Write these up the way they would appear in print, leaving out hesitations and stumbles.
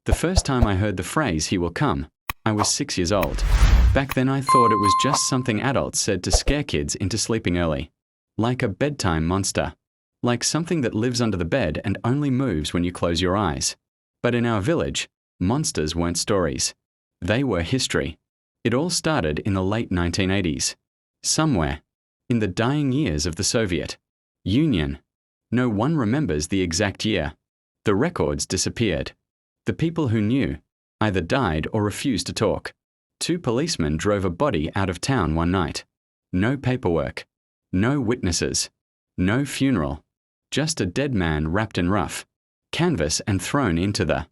The first time I heard the phrase, "he will come," I was 6 years old. Back then I thought it was just something adults said to scare kids into sleeping early. Like a bedtime monster. Like something that lives under the bed and only moves when you close your eyes. But in our village, monsters weren't stories. They were history. It all started in the late 1980s. Somewhere. In the dying years of the Soviet Union. No one remembers the exact year. The records disappeared. The people who knew either died or refused to talk. 2 policemen drove a body out of town one night. No paperwork. No witnesses. No funeral. Just a dead man wrapped in rough canvas and thrown into the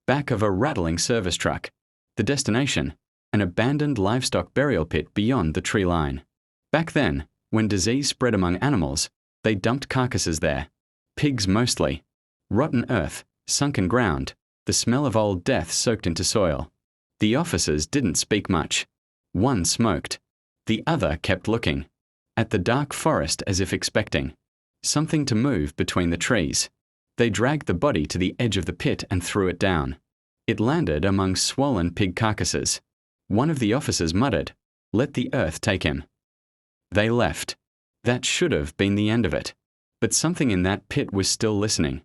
back of a rattling service truck. The destination, an abandoned livestock burial pit beyond the tree line. Back then, when disease spread among animals, they dumped carcasses there. Pigs mostly. Rotten earth, sunken ground, the smell of old death soaked into soil. The officers didn't speak much. One smoked. The other kept looking at the dark forest as if expecting something to move between the trees. They dragged the body to the edge of the pit and threw it down. It landed among swollen pig carcasses. One of the officers muttered, "Let the earth take him." They left. That should have been the end of it. But something in that pit was still listening.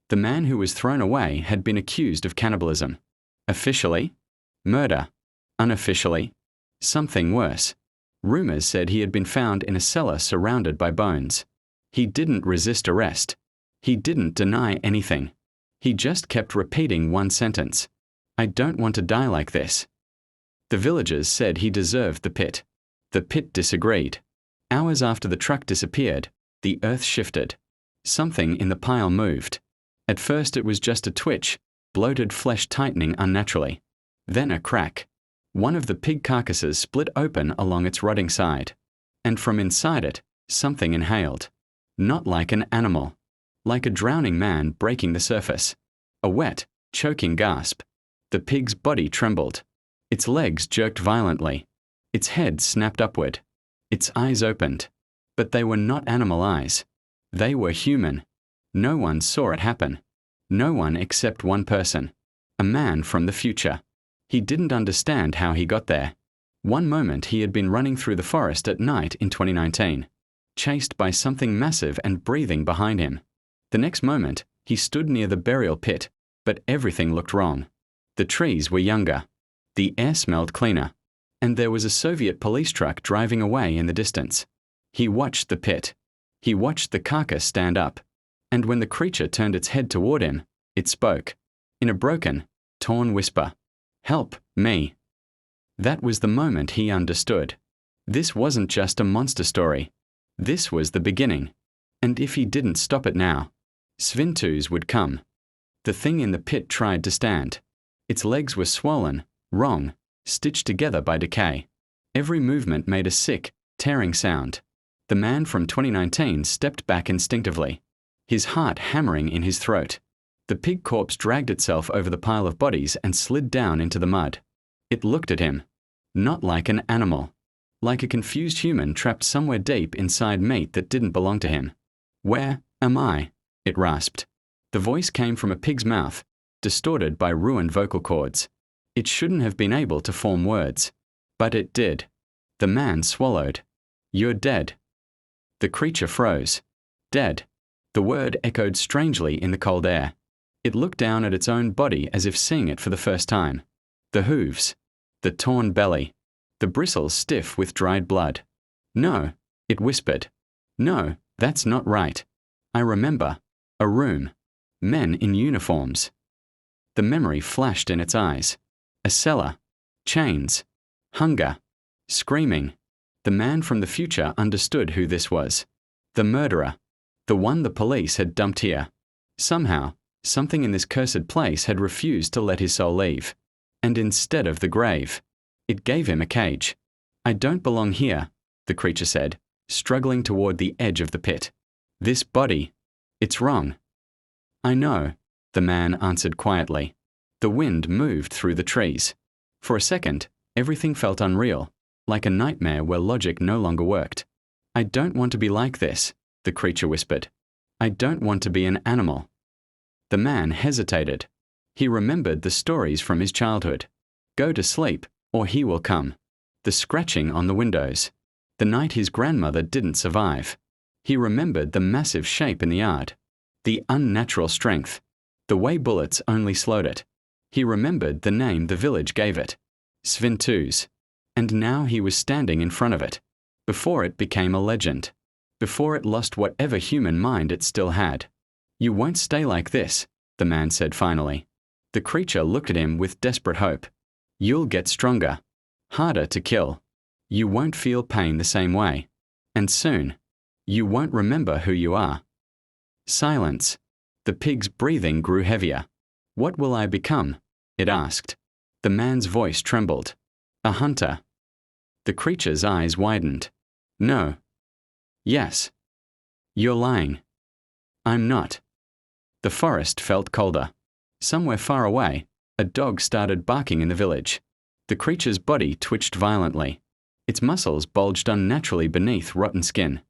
The man who was thrown away had been accused of cannibalism. Officially, murder. Unofficially, something worse. Rumors said he had been found in a cellar surrounded by bones. He didn't resist arrest. He didn't deny anything. He just kept repeating one sentence. "I don't want to die like this." The villagers said he deserved the pit. The pit disagreed. Hours after the truck disappeared, the earth shifted. Something in the pile moved. At first it was just a twitch, bloated flesh tightening unnaturally. Then a crack. One of the pig carcasses split open along its rotting side. And from inside it, something inhaled. Not like an animal. Like a drowning man breaking the surface. A wet, choking gasp. The pig's body trembled. Its legs jerked violently. Its head snapped upward. Its eyes opened. But they were not animal eyes. They were human. No one saw it happen. No one except one person. A man from the future. He didn't understand how he got there. One moment he had been running through the forest at night in 2019, chased by something massive and breathing behind him. The next moment, he stood near the burial pit, but everything looked wrong. The trees were younger. The air smelled cleaner. And there was a Soviet police truck driving away in the distance. He watched the pit. He watched the carcass stand up. And when the creature turned its head toward him, it spoke. In a broken, torn whisper. "Help, me." That was the moment he understood. This wasn't just a monster story. This was the beginning. And if he didn't stop it now, SvinTus would come. The thing in the pit tried to stand. Its legs were swollen, wrong, stitched together by decay. Every movement made a sick, tearing sound. The man from 2019 stepped back instinctively, his heart hammering in his throat. The pig corpse dragged itself over the pile of bodies and slid down into the mud. It looked at him. Not like an animal. Like a confused human trapped somewhere deep inside meat that didn't belong to him. "Where am I?" it rasped. The voice came from a pig's mouth, distorted by ruined vocal cords. It shouldn't have been able to form words. But it did. The man swallowed. "You're dead." The creature froze. Dead. The word echoed strangely in the cold air. It looked down at its own body as if seeing it for the first time. The hooves. The torn belly. The bristles stiff with dried blood. "No," it whispered. "No, that's not right. I remember. A room. Men in uniforms." The memory flashed in its eyes. A cellar. Chains. Hunger. Screaming. The man from the future understood who this was. The murderer. The one the police had dumped here. Somehow, something in this cursed place had refused to let his soul leave. And instead of the grave, it gave him a cage. "I don't belong here," the creature said, struggling toward the edge of the pit. "This body, it's wrong." "I know," the man answered quietly. The wind moved through the trees. For a second, everything felt unreal, like a nightmare where logic no longer worked. "I don't want to be like this," the creature whispered. "I don't want to be an animal." The man hesitated. He remembered the stories from his childhood. Go to sleep, or he will come. The scratching on the windows. The night his grandmother didn't survive. He remembered the massive shape in the yard. The unnatural strength. The way bullets only slowed it. He remembered the name the village gave it. SvinTus. And now he was standing in front of it. Before it became a legend. Before it lost whatever human mind it still had. You won't stay like this, the man said finally. The creature looked at him with desperate hope. You'll get stronger. Harder to kill. You won't feel pain the same way. And soon, you won't remember who you are. Silence. The pig's breathing grew heavier. What will I become? It asked. The man's voice trembled. A hunter. The creature's eyes widened. No. Yes. You're lying. I'm not. The forest felt colder. Somewhere far away, a dog started barking in the village. The creature's body twitched violently. Its muscles bulged unnaturally beneath rotten skin.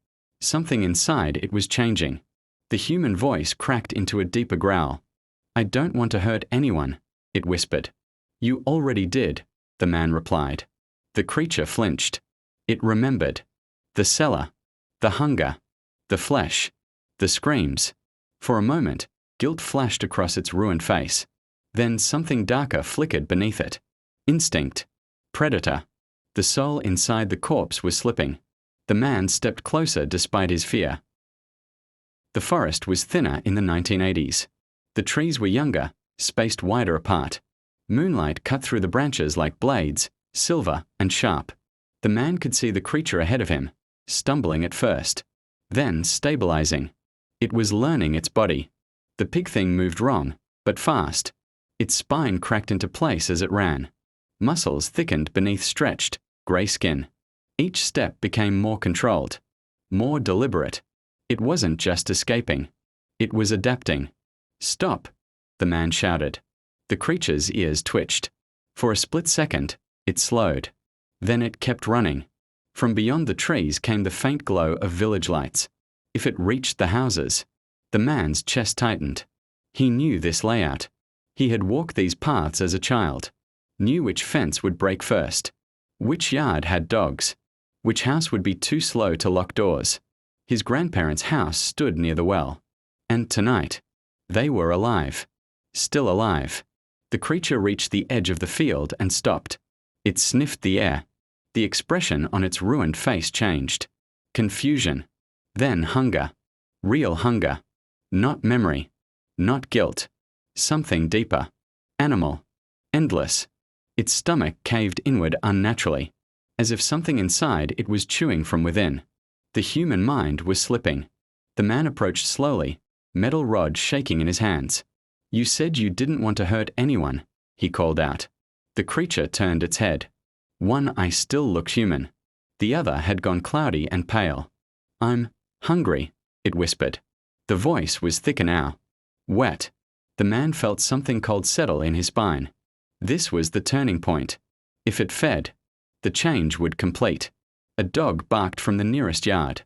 Something inside it was changing. The human voice cracked into a deeper growl. I don't want to hurt anyone, it whispered. You already did, the man replied. The creature flinched. It remembered. The cellar. The hunger. The flesh. The screams. For a moment, guilt flashed across its ruined face. Then something darker flickered beneath it. Instinct. Predator. The soul inside the corpse was slipping. The man stepped closer despite his fear. The forest was thinner in the 1980s. The trees were younger, spaced wider apart. Moonlight cut through the branches like blades, silver and sharp. The man could see the creature ahead of him, stumbling at first, then stabilizing. It was learning its body. The pig thing moved wrong, but fast. Its spine cracked into place as it ran. Muscles thickened beneath stretched, grey skin. Each step became more controlled, more deliberate. It wasn't just escaping. It was adapting. Stop, the man shouted. The creature's ears twitched. For a split second, it slowed. Then it kept running. From beyond the trees came the faint glow of village lights. If it reached the houses, the man's chest tightened. He knew this layout. He had walked these paths as a child. Knew which fence would break first. Which yard had dogs. Which house would be too slow to lock doors. His grandparents' house stood near the well. And tonight, they were alive. Still alive. The creature reached the edge of the field and stopped. It sniffed the air. The expression on its ruined face changed. Confusion. Then hunger. Real hunger. Not memory. Not guilt. Something deeper. Animal. Endless. Its stomach caved inward unnaturally, as if something inside it was chewing from within. The human mind was slipping. The man approached slowly, metal rod shaking in his hands. You said you didn't want to hurt anyone, he called out. The creature turned its head. One eye still looked human. The other had gone cloudy and pale. I'm hungry, it whispered. The voice was thicker now. Wet. The man felt something cold settle in his spine. This was the turning point. If it fed, the change would complete. A dog barked from the nearest yard.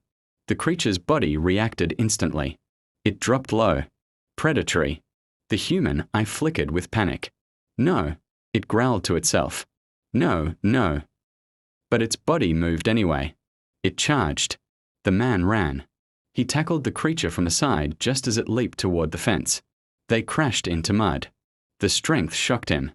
The creature's body reacted instantly. It dropped low. Predatory. The human eye flickered with panic. No, it growled to itself. No, no. But its body moved anyway. It charged. The man ran. He tackled the creature from the side just as it leaped toward the fence. They crashed into mud. The strength shocked him.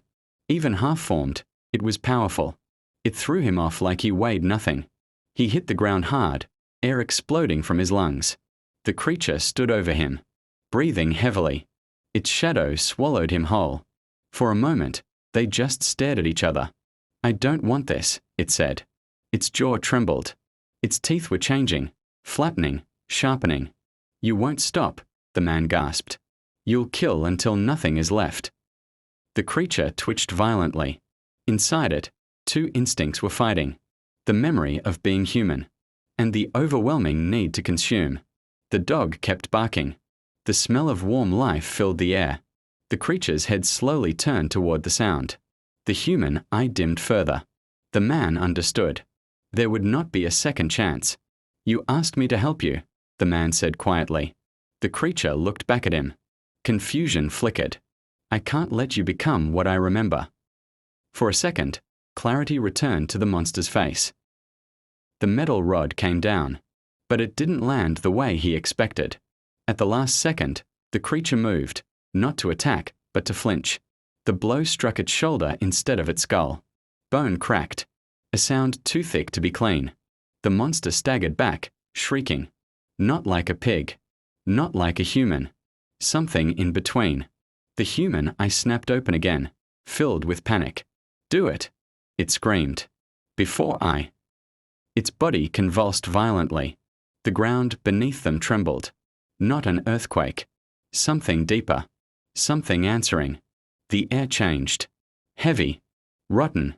Even half-formed, it was powerful. It threw him off like he weighed nothing. He hit the ground hard, air exploding from his lungs. The creature stood over him, breathing heavily. Its shadow swallowed him whole. For a moment, they just stared at each other. I don't want this, it said. Its jaw trembled. Its teeth were changing, flattening, sharpening. You won't stop, the man gasped. You'll kill until nothing is left. The creature twitched violently. Inside it, two instincts were fighting. The memory of being human, and the overwhelming need to consume. The dog kept barking. The smell of warm life filled the air. The creature's head slowly turned toward the sound. The human eye dimmed further. The man understood. There would not be a second chance. You asked me to help you, the man said quietly. The creature looked back at him. Confusion flickered. I can't let you become what I remember. For a second, clarity returned to the monster's face. The metal rod came down, but it didn't land the way he expected. At the last second, the creature moved, not to attack, but to flinch. The blow struck its shoulder instead of its skull. Bone cracked, a sound too thick to be clean. The monster staggered back, shrieking. Not like a pig. Not like a human. Something in between. The human eye snapped open again, filled with panic. Do it, it screamed. Before I. Its body convulsed violently. The ground beneath them trembled. Not an earthquake. Something deeper. Something answering. The air changed. Heavy. Rotten.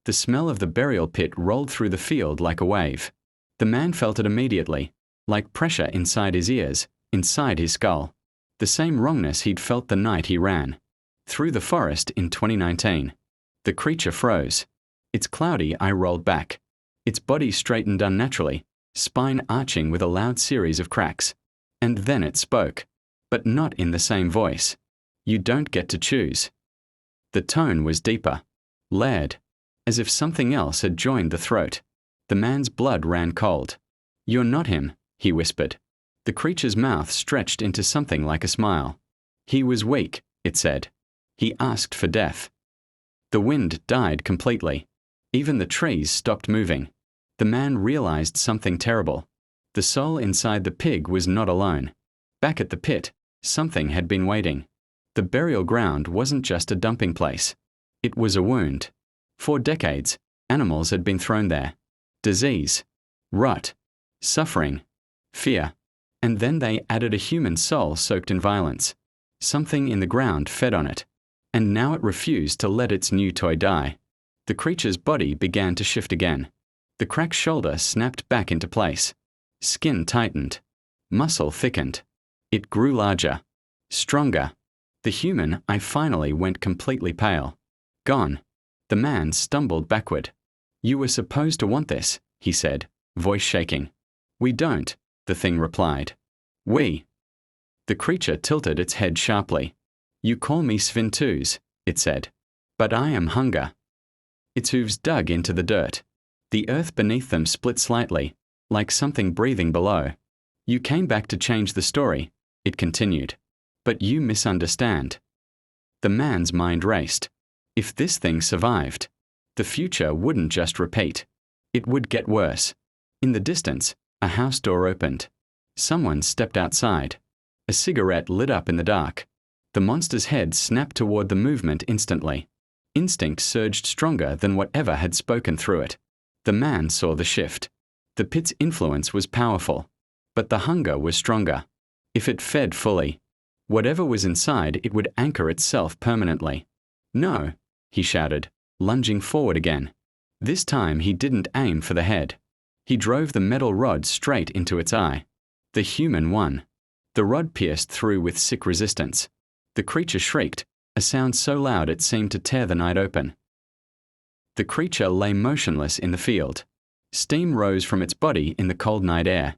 The smell of the burial pit rolled through the field like a wave. The man felt it immediately, like pressure inside his ears, inside his skull. The same wrongness he'd felt the night he ran through the forest in 2019. The creature froze. Its cloudy eye rolled back. Its body straightened unnaturally, spine arching with a loud series of cracks. And then it spoke, but not in the same voice. You don't get to choose. The tone was deeper, layered, as if something else had joined the throat. The man's blood ran cold. You're not him, he whispered. The creature's mouth stretched into something like a smile. He was weak, it said. He asked for death. The wind died completely. Even the trees stopped moving. The man realized something terrible. The soul inside the pig was not alone. Back at the pit, something had been waiting. The burial ground wasn't just a dumping place. It was a wound. For decades, animals had been thrown there. Disease, rot, suffering, fear. And then they added a human soul soaked in violence. Something in the ground fed on it. And now it refused to let its new toy die. The creature's body began to shift again. The cracked shoulder snapped back into place. Skin tightened. Muscle thickened. It grew larger. Stronger. The human eye finally went completely pale. Gone. The man stumbled backward. You were supposed to want this, he said, voice shaking. We don't, the thing replied. We. The creature tilted its head sharply. You call me SvinTus, it said. But I am hunger. Its hooves dug into the dirt. The earth beneath them split slightly, like something breathing below. You came back to change the story, it continued. But you misunderstand. The man's mind raced. If this thing survived, the future wouldn't just repeat. It would get worse. In the distance, a house door opened. Someone stepped outside. A cigarette lit up in the dark. The monster's head snapped toward the movement instantly. Instinct surged stronger than whatever had spoken through it. The man saw the shift. The pit's influence was powerful, but the hunger was stronger. If it fed fully, whatever was inside it would anchor itself permanently. No, he shouted, lunging forward again. This time he didn't aim for the head. He drove the metal rod straight into its eye. The human won. The rod pierced through with sick resistance. The creature shrieked, a sound so loud it seemed to tear the night open. The creature lay motionless in the field. Steam rose from its body in the cold night air.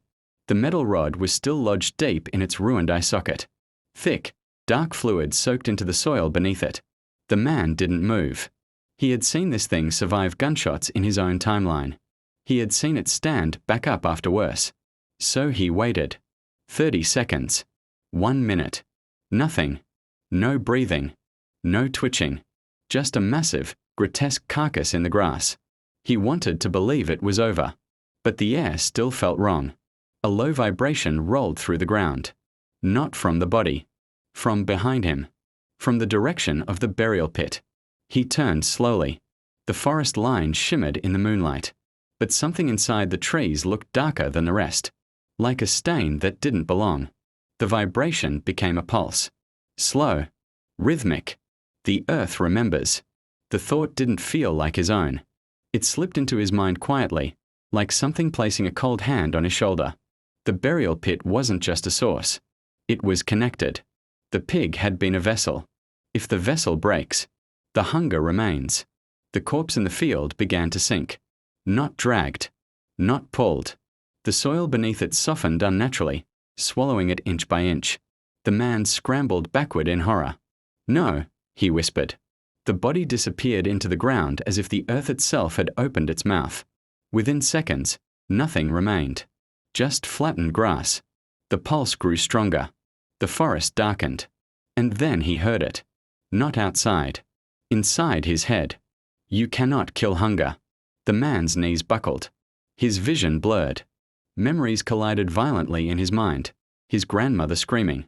The metal rod was still lodged deep in its ruined eye socket. Thick, dark fluid soaked into the soil beneath it. The man didn't move. He had seen this thing survive gunshots in his own timeline. He had seen it stand back up after worse. So he waited. 30 seconds. 1 minute. Nothing. No breathing. No twitching. Just a massive, grotesque carcass in the grass. He wanted to believe it was over. But the air still felt wrong. A low vibration rolled through the ground. Not from the body. From behind him. From the direction of the burial pit. He turned slowly. The forest line shimmered in the moonlight. But something inside the trees looked darker than the rest. Like a stain that didn't belong. The vibration became a pulse. Slow. Rhythmic. The earth remembers. The thought didn't feel like his own. It slipped into his mind quietly, like something placing a cold hand on his shoulder. The burial pit wasn't just a source. It was connected. The pig had been a vessel. If the vessel breaks, the hunger remains. The corpse in the field began to sink. Not dragged. Not pulled. The soil beneath it softened unnaturally, swallowing it inch by inch. The man scrambled backward in horror. No, he whispered. The body disappeared into the ground as if the earth itself had opened its mouth. Within seconds, nothing remained. Just flattened grass. The pulse grew stronger. The forest darkened. And then he heard it. Not outside. Inside his head. You cannot kill hunger. The man's knees buckled. His vision blurred. Memories collided violently in his mind. His grandmother screaming.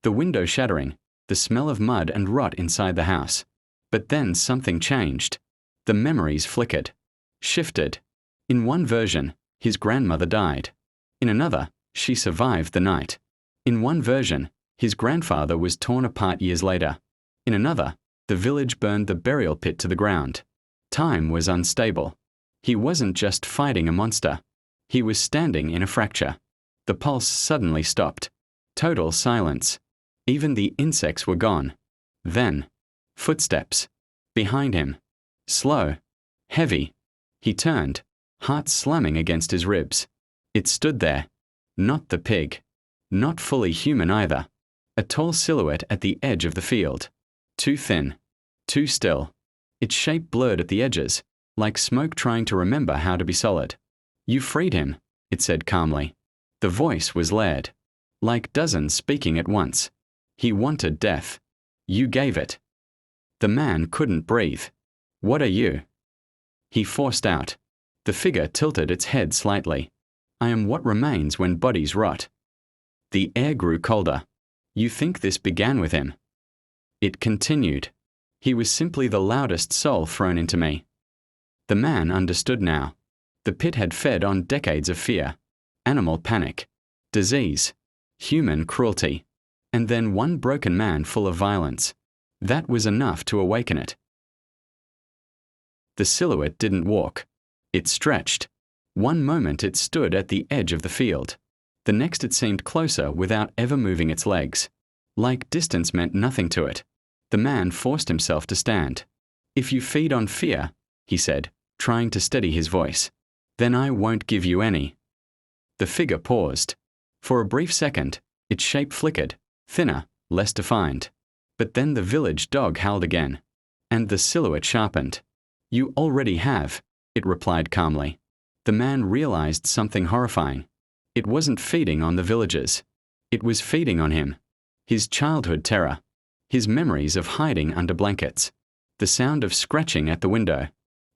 The window shattering. The smell of mud and rot inside the house. But then something changed. The memories flickered. Shifted. In one version, his grandmother died. In another, she survived the night. In one version, his grandfather was torn apart years later. In another, the village burned the burial pit to the ground. Time was unstable. He wasn't just fighting a monster. He was standing in a fracture. The pulse suddenly stopped. Total silence. Even the insects were gone. Then, footsteps. Behind him. Slow. Heavy. He turned, heart slamming against his ribs. It stood there. Not the pig. Not fully human either. A tall silhouette at the edge of the field. Too thin. Too still. Its shape blurred at the edges, like smoke trying to remember how to be solid. You freed him, it said calmly. The voice was layered. Like dozens speaking at once. He wanted death. You gave it. The man couldn't breathe. What are you? He forced out. The figure tilted its head slightly. I am what remains when bodies rot. The air grew colder. You think this began with him? It continued. He was simply the loudest soul thrown into me. The man understood now. The pit had fed on decades of fear, animal panic, disease, human cruelty, and then one broken man full of violence. That was enough to awaken it. The silhouette didn't walk. It stretched. One moment it stood at the edge of the field. The next it seemed closer without ever moving its legs. Like distance meant nothing to it. The man forced himself to stand. If you feed on fear, he said, trying to steady his voice, then I won't give you any. The figure paused. For a brief second, its shape flickered, thinner, less defined. But then the village dog howled again. And the silhouette sharpened. You already have, it replied calmly. The man realized something horrifying. It wasn't feeding on the villagers. It was feeding on him. His childhood terror. His memories of hiding under blankets. The sound of scratching at the window.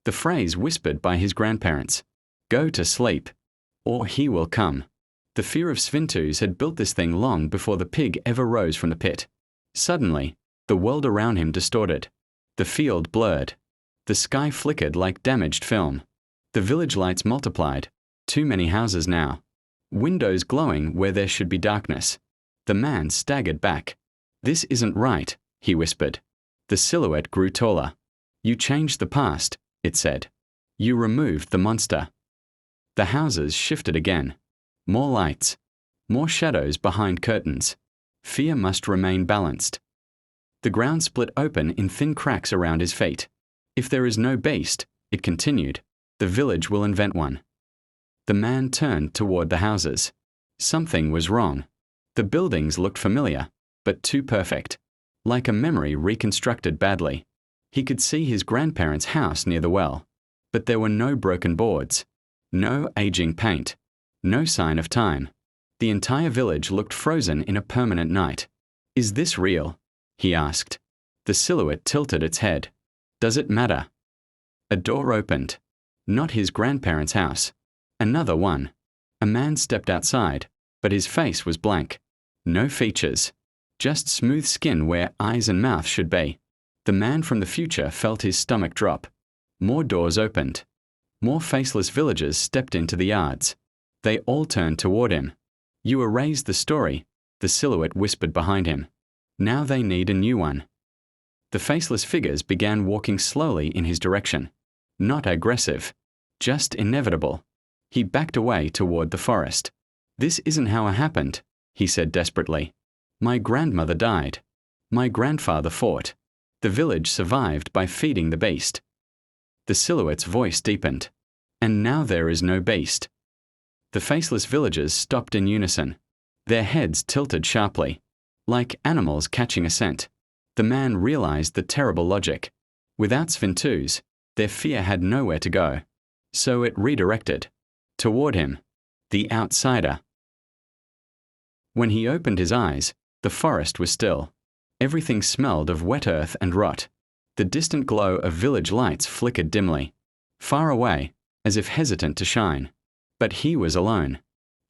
The phrase whispered by his grandparents. Go to sleep. Or he will come. The fear of SvinTus had built this thing long before the pig ever rose from the pit. Suddenly, the world around him distorted. The field blurred. The sky flickered like damaged film. The village lights multiplied. Too many houses now. Windows glowing where there should be darkness. The man staggered back. This isn't right, he whispered. The silhouette grew taller. You changed the past, it said. You removed the monster. The houses shifted again. More lights. More shadows behind curtains. Fear must remain balanced. The ground split open in thin cracks around his feet. If there is no beast, it continued, the village will invent one. The man turned toward the houses. Something was wrong. The buildings looked familiar, but too perfect. Like a memory reconstructed badly. He could see his grandparents' house near the well. But there were no broken boards. No aging paint. No sign of time. The entire village looked frozen in a permanent night. Is this real? He asked. The silhouette tilted its head. Does it matter? A door opened. Not his grandparents' house. Another one. A man stepped outside, but his face was blank. No features. Just smooth skin where eyes and mouth should be. The man from the future felt his stomach drop. More doors opened. More faceless villagers stepped into the yards. They all turned toward him. You erased the story, the silhouette whispered behind him. Now they need a new one. The faceless figures began walking slowly in his direction. Not aggressive. Just inevitable. He backed away toward the forest. This isn't how it happened, he said desperately. My grandmother died. My grandfather fought. The village survived by feeding the beast. The silhouette's voice deepened. And now there is no beast. The faceless villagers stopped in unison. Their heads tilted sharply. Like animals catching a scent. The man realized the terrible logic. Without SvinTus, their fear had nowhere to go. So it redirected. Toward him. The outsider. When he opened his eyes, the forest was still. Everything smelled of wet earth and rot. The distant glow of village lights flickered dimly. Far away, as if hesitant to shine. But he was alone.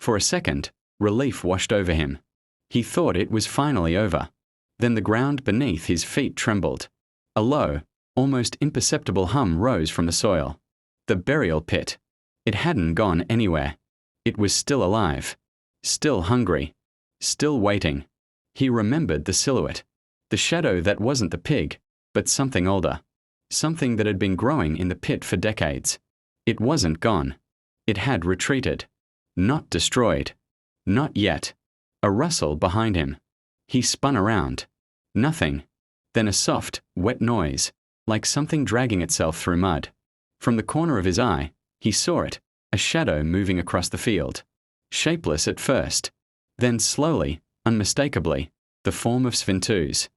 For a second, relief washed over him. He thought it was finally over. Then the ground beneath his feet trembled. A low, almost imperceptible hum rose from the soil. The burial pit. It hadn't gone anywhere. It was still alive. Still hungry. Still waiting. He remembered the silhouette. The shadow that wasn't the pig, but something older. Something that had been growing in the pit for decades. It wasn't gone. It had retreated. Not destroyed. Not yet. A rustle behind him. He spun around. Nothing. Then a soft, wet noise, like something dragging itself through mud. From the corner of his eye, he saw it, a shadow moving across the field. Shapeless at first. Then slowly, unmistakably, the form of SvinTus.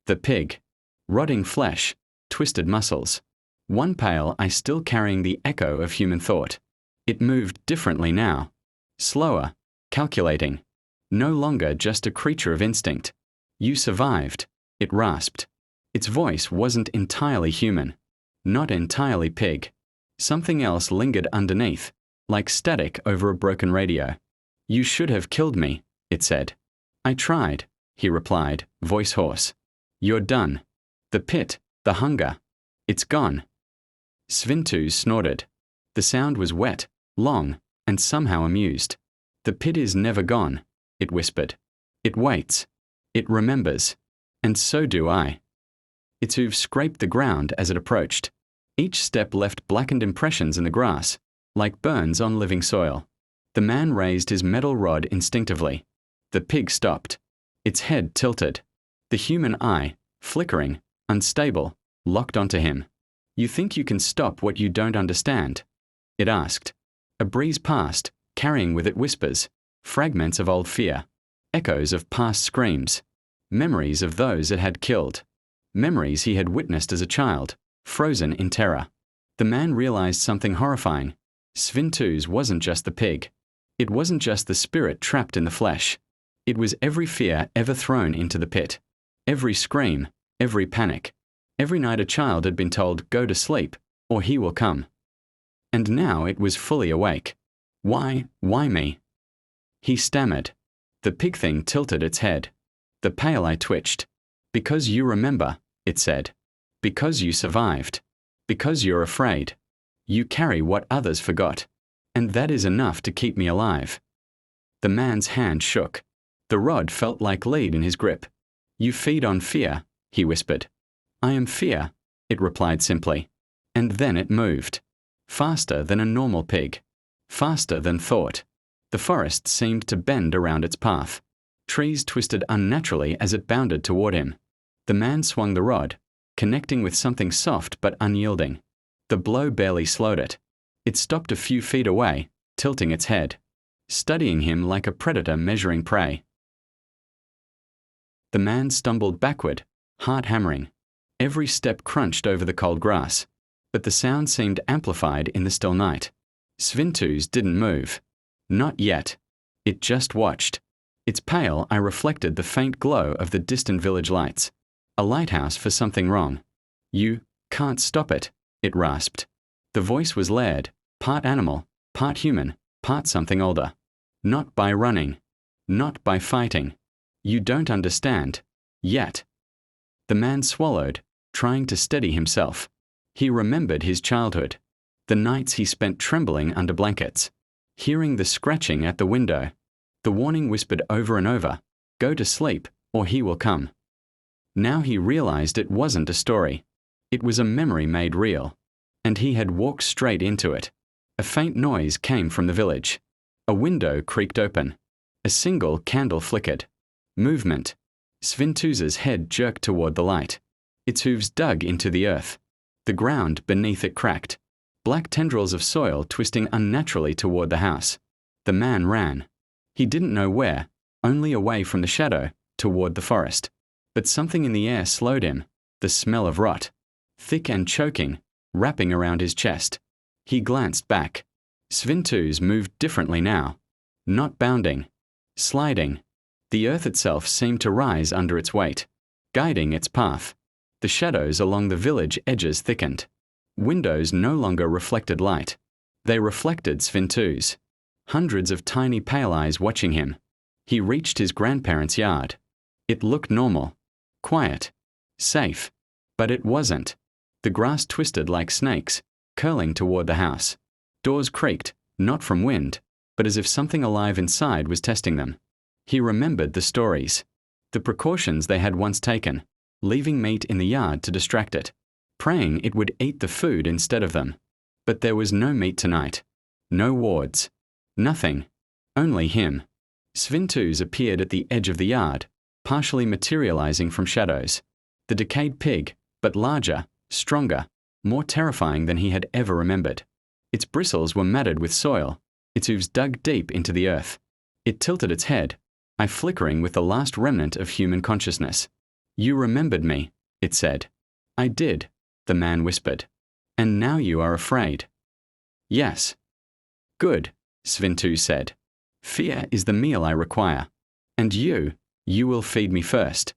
The pig. Rotting flesh, twisted muscles. One pale eye still carrying the echo of human thought. It moved differently now. Slower, calculating. No longer just a creature of instinct. You survived, it rasped. Its voice wasn't entirely human. Not entirely pig. Something else lingered underneath, like static over a broken radio. You should have killed me, it said. I tried, he replied, voice hoarse. You're done. The pit, the hunger. It's gone. SvinTus snorted. The sound was wet, long, and somehow amused. The pit is never gone, it whispered. It waits. It remembers. And so do I. Its hooves scraped the ground as it approached. Each step left blackened impressions in the grass, like burns on living soil. The man raised his metal rod instinctively. The pig stopped. Its head tilted. The human eye, flickering, unstable, locked onto him. You think you can stop what you don't understand? It asked. A breeze passed, carrying with it whispers, fragments of old fear, echoes of past screams, memories of those it had killed, memories he had witnessed as a child, frozen in terror. The man realized something horrifying. SvinTus wasn't just the pig. It wasn't just the spirit trapped in the flesh. It was every fear ever thrown into the pit. Every scream, every panic. Every night a child had been told, go to sleep, or he will come. And now it was fully awake. Why me? He stammered. The pig thing tilted its head. The pale eye twitched. Because you remember, it said. Because you survived. Because you're afraid. You carry what others forgot. And that is enough to keep me alive. The man's hand shook. The rod felt like lead in his grip. You feed on fear, he whispered. I am fear, it replied simply. And then it moved. Faster than a normal pig. Faster than thought. The forest seemed to bend around its path. Trees twisted unnaturally as it bounded toward him. The man swung the rod, connecting with something soft but unyielding. The blow barely slowed it. It stopped a few feet away, tilting its head, studying him like a predator measuring prey. The man stumbled backward, heart hammering. Every step crunched over the cold grass, but the sound seemed amplified in the still night. SvinTus didn't move. Not yet. It just watched. Its pale eye reflected the faint glow of the distant village lights. A lighthouse for something wrong. You can't stop it, it rasped. The voice was layered, part animal, part human, part something older. Not by running. Not by fighting. You don't understand. Yet. The man swallowed, trying to steady himself. He remembered his childhood. The nights he spent trembling under blankets. Hearing the scratching at the window. The warning whispered over and over, go to sleep, or he will come. Now he realized it wasn't a story. It was a memory made real. And he had walked straight into it. A faint noise came from the village. A window creaked open. A single candle flickered. Movement. SvinTus's head jerked toward the light. Its hooves dug into the earth. The ground beneath it cracked. Black tendrils of soil twisting unnaturally toward the house. The man ran. He didn't know where, only away from the shadow, toward the forest. But something in the air slowed him, the smell of rot, thick and choking, wrapping around his chest. He glanced back. SvinTus moved differently now. Not bounding, sliding. The earth itself seemed to rise under its weight, guiding its path. The shadows along the village edges thickened. Windows no longer reflected light. They reflected SvinTus. Hundreds of tiny pale eyes watching him. He reached his grandparents' yard. It looked normal, quiet, safe. But it wasn't. The grass twisted like snakes, curling toward the house. Doors creaked, not from wind, but as if something alive inside was testing them. He remembered the stories, the precautions they had once taken, leaving meat in the yard to distract it, praying it would eat the food instead of them. But there was no meat tonight. No wards. Nothing. Only him. SvinTus appeared at the edge of the yard, partially materializing from shadows. The decayed pig, but larger, stronger, more terrifying than he had ever remembered. Its bristles were matted with soil, its hooves dug deep into the earth. It tilted its head, eye flickering with the last remnant of human consciousness. "You remembered me," it said. "I did," the man whispered. "And now you are afraid." "Yes." "Good," SvinTus said. "Fear is the meal I require. And you will feed me first."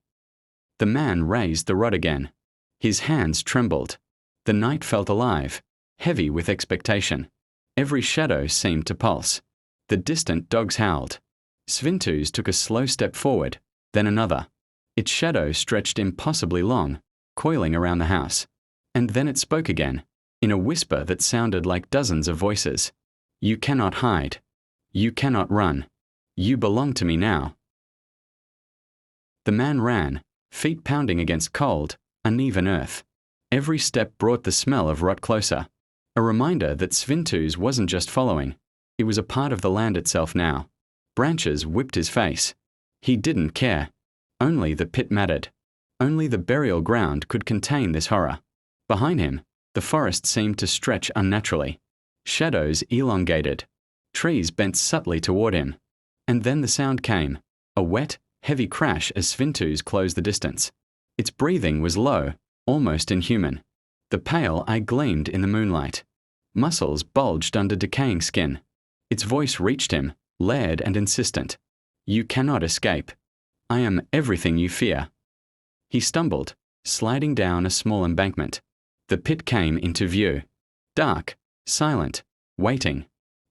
The man raised the rod again. His hands trembled. The night felt alive, heavy with expectation. Every shadow seemed to pulse. The distant dogs howled. SvinTus took a slow step forward, then another. Its shadow stretched impossibly long, coiling around the house. And then it spoke again, in a whisper that sounded like dozens of voices. "You cannot hide. You cannot run. You belong to me now." The man ran, feet pounding against cold, uneven earth. Every step brought the smell of rot closer, a reminder that SvinTus wasn't just following. It was a part of the land itself now. Branches whipped his face. He didn't care. Only the pit mattered. Only the burial ground could contain this horror. Behind him, the forest seemed to stretch unnaturally. Shadows elongated. Trees bent subtly toward him. And then the sound came, a wet, heavy crash as SvinTus closed the distance. Its breathing was low, almost inhuman. The pale eye gleamed in the moonlight. Muscles bulged under decaying skin. Its voice reached him, layered and insistent. "You cannot escape. I am everything you fear." He stumbled, sliding down a small embankment. The pit came into view. Dark, silent, waiting.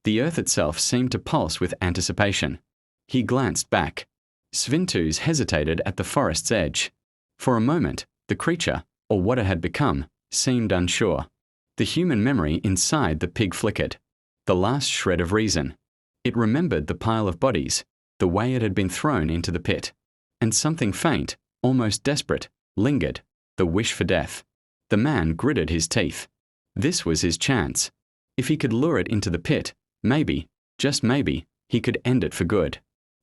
The earth itself seemed to pulse with anticipation. He glanced back. SvinTus hesitated at the forest's edge. For a moment, the creature, or what it had become, seemed unsure. The human memory inside the pig flickered. The last shred of reason. It remembered the pile of bodies, the way it had been thrown into the pit. And something faint, almost desperate, lingered, the wish for death. The man gritted his teeth. This was his chance. If he could lure it into the pit, maybe, just maybe, he could end it for good.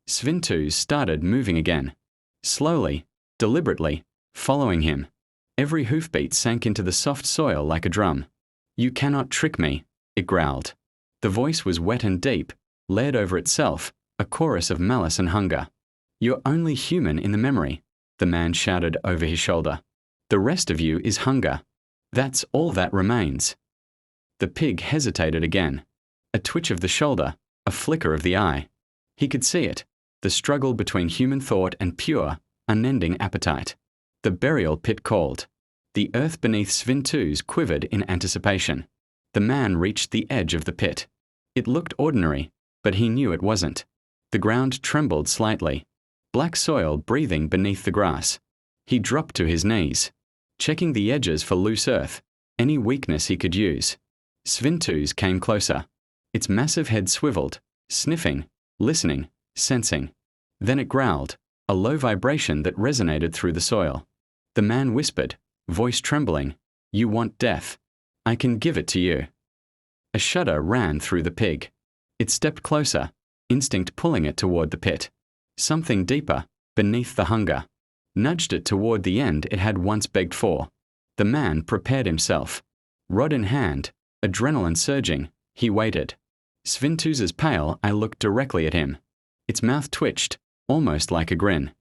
SvinTus started moving again. Slowly, deliberately, following him. Every hoofbeat sank into the soft soil like a drum. "You cannot trick me," it growled. The voice was wet and deep, layered over itself, a chorus of malice and hunger. "You're only human in the memory," the man shouted over his shoulder. "The rest of you is hunger. That's all that remains." The pig hesitated again. A twitch of the shoulder, a flicker of the eye. He could see it, the struggle between human thought and pure, unending appetite. The burial pit called. The earth beneath SvinTus quivered in anticipation. The man reached the edge of the pit. It looked ordinary, but he knew it wasn't. The ground trembled slightly. Black soil breathing beneath the grass. He dropped to his knees, checking the edges for loose earth, any weakness he could use. SvinTus came closer. Its massive head swiveled, sniffing, listening, sensing. Then it growled, a low vibration that resonated through the soil. The man whispered, voice trembling, "You want death. I can give it to you." A shudder ran through the pig. It stepped closer, instinct pulling it toward the pit. Something deeper, beneath the hunger, nudged it toward the end it had once begged for. The man prepared himself. Rod in hand, adrenaline surging, he waited. SvinTus's pale eye looked directly at him. Its mouth twitched, almost like a grin.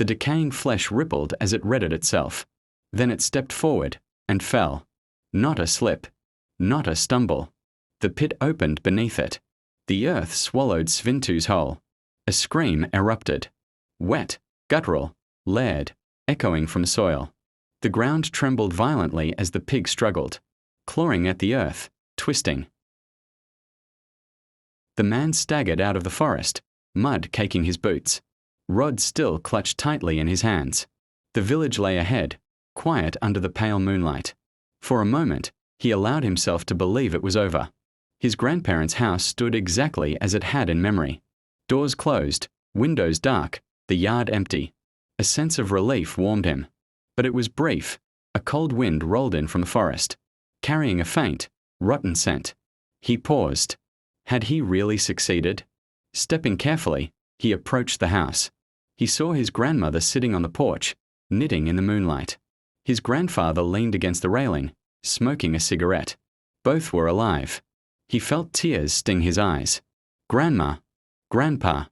The decaying flesh rippled as it readied itself. Then it stepped forward and fell. Not a slip. Not a stumble. The pit opened beneath it. The earth swallowed SvinTus whole. A scream erupted. Wet, guttural, layered, echoing from soil. The ground trembled violently as the pig struggled, clawing at the earth, twisting. The man staggered out of the forest, mud caking his boots. Rod still clutched tightly in his hands. The village lay ahead, quiet under the pale moonlight. For a moment, he allowed himself to believe it was over. His grandparents' house stood exactly as it had in memory. Doors closed, windows dark, the yard empty. A sense of relief warmed him. But it was brief. A cold wind rolled in from the forest, carrying a faint, rotten scent. He paused. Had he really succeeded? Stepping carefully, he approached the house. He saw his grandmother sitting on the porch, knitting in the moonlight. His grandfather leaned against the railing, smoking a cigarette. Both were alive. He felt tears sting his eyes. Grandma! Grandpa!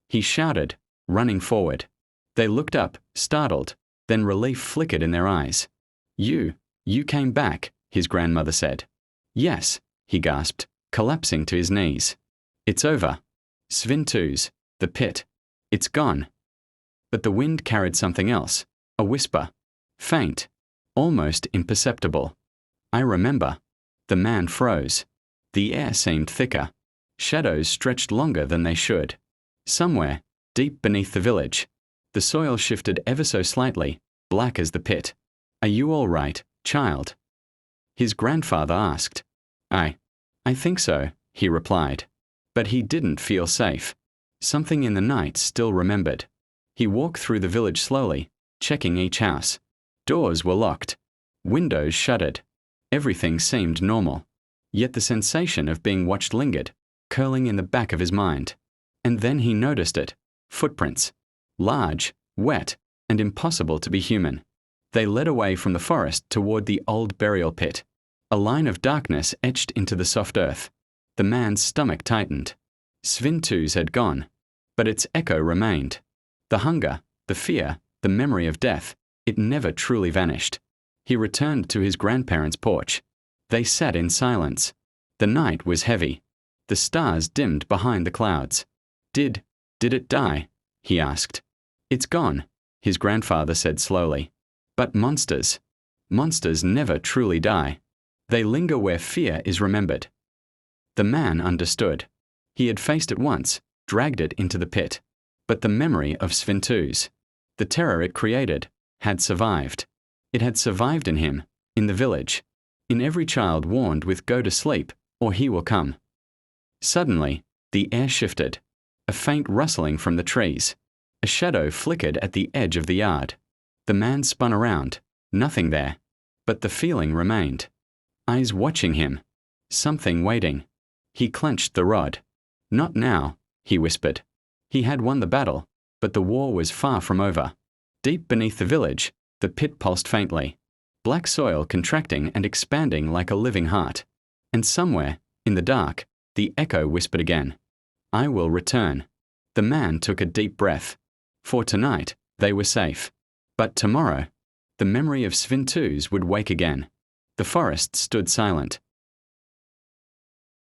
He shouted, running forward. They looked up, startled, then relief flickered in their eyes. You came back, his grandmother said. Yes, he gasped, collapsing to his knees. It's over. SvinTus, the pit. It's gone. But the wind carried something else, a whisper. Faint, almost imperceptible. I remember. The man froze. The air seemed thicker. Shadows stretched longer than they should. Somewhere, deep beneath the village, the soil shifted ever so slightly, black as the pit. Are you all right, child? His grandfather asked. I think so, he replied. But he didn't feel safe. Something in the night still remembered. He walked through the village slowly, checking each house. Doors were locked. Windows shuttered. Everything seemed normal. Yet the sensation of being watched lingered, curling in the back of his mind. And then he noticed it. Footprints. Large, wet, and impossible to be human. They led away from the forest toward the old burial pit. A line of darkness etched into the soft earth. The man's stomach tightened. SvinTus had gone, but its echo remained. The hunger, the fear, the memory of death, it never truly vanished. He returned to his grandparents' porch. They sat in silence. The night was heavy. The stars dimmed behind the clouds. Did it die? He asked. It's gone, his grandfather said slowly. But monsters never truly die. They linger where fear is remembered. The man understood. He had faced it once, dragged it into the pit. But the memory of SvinTus, the terror it created, had survived. It had survived in him, in the village, in every child warned with go to sleep, or he will come. Suddenly, the air shifted. A faint rustling from the trees. A shadow flickered at the edge of the yard. The man spun around. Nothing there. But the feeling remained. Eyes watching him. Something waiting. He clenched the rod. Not now, he whispered. He had won the battle, but the war was far from over. Deep beneath the village, the pit pulsed faintly. Black soil contracting and expanding like a living heart. And somewhere, in the dark, the echo whispered again. I will return. The man took a deep breath. For tonight, they were safe. But tomorrow, the memory of SvinTus would wake again. The forest stood silent.